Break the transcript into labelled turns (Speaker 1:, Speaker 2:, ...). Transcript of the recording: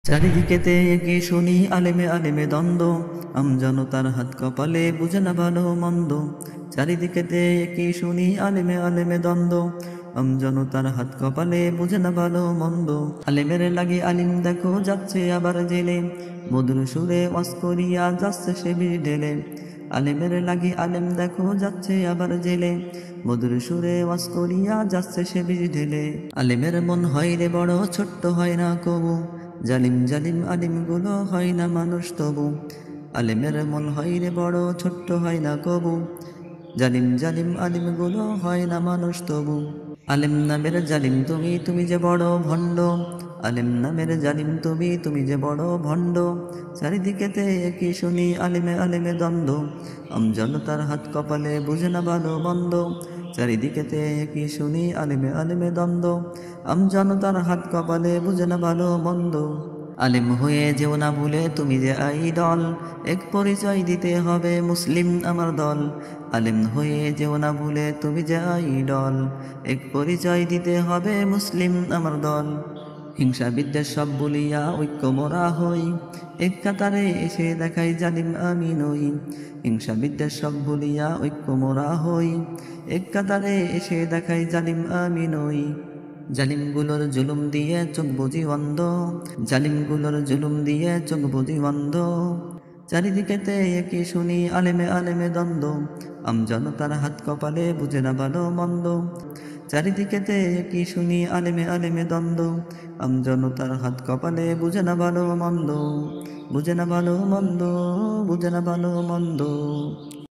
Speaker 1: চারিদিকেতে একে শুনি আলেমে আলেমে দ্বন্দ্ব, আমজনতার হাত কপালে বুঝে না ভালো মন্দ। চারিদিকেতে একে শুনি আলেমে আলেমে দ্বন্দ্ব, আমজনতার হাত কপালে বুঝে না ভালো মন্দ। আলেমের লাগি আলিম দেখো যাচ্ছে আবার জেলে, মধুর সুরে ওয়াজ করিয়া যাচ্ছে সে বিষ ঢেলে। আলেমের লাগি আলেম দেখো যাচ্ছে আবার জেলে, মধুর সুরে ওয়াজ করিয়া যাচ্ছে সে বিষ ঢেলে। আলেমের মন হয় রে বড়, ছোট্ট হয় না কবু, জালিম জালিম আলিম গুলো হয় না মানুষ তবু। আলেমের মন হয় রে বড়, ছোট্ট হয় না কবু, জালিম জালিম আলিম গুলো হয় না মানুষ তবু। আলেম নামের জালিম তুমি, তুমি যে বড় ভণ্ড। আলেম নামের জালিম তুমি, তুমি যে বড় ভণ্ড। চারিদিকেতে একই শুনি আলেমে আলেমে দ্বন্দ্ব, আমজনতার হাত কপালে বুঝে না ভালো মন্দ। চারিদিকেতে একই শুনি আলেমে আলেমে দ্বন্দ্ব, আমজনতার হাত কপালে বুঝে না ভালো মন্দ। আলেম হয়ে যেও না ভুলে তুমি যে আইডল, এক পরিচয় দিতে হবে মুসলিম আমার দল। আলেম হয়ে যেও না ভুলে তুমি যে আইডল, এক পরিচয় দিতে হবে মুসলিম আমার দল। হিংসা বিদ্বেষ সব বলিয়া ঐক্য মোরা হই, এক কাতারে এসে দেখাই জালিম আমি নই। হিংসা বিদ্বেষ সব বলিয়া ঐক্য মোরা হই, এক কাতারে এসে দেখাই জালিম আমি নই। জালিমগুলোর জুলুম দিয়ে চোখ বুঝি অন্ধ, জালিমগুলোর জুলুম দিয়ে চোখ বুঝি অন্ধ। চারিদিকেতে একই শুনি আলেমে আলেমে দ্বন্দ্ব, আমজনতার হাত কপালে বুঝে না ভালো মন্দ। চারিদিকেতে একই শুনি আলেমে আলেমে দ্বন্দ্ব, আমজনতার হাত কপালে বুঝে না ভালো মন্দ। বুঝে না ভালো মন্দ, বুঝে না ভালো মন্দ।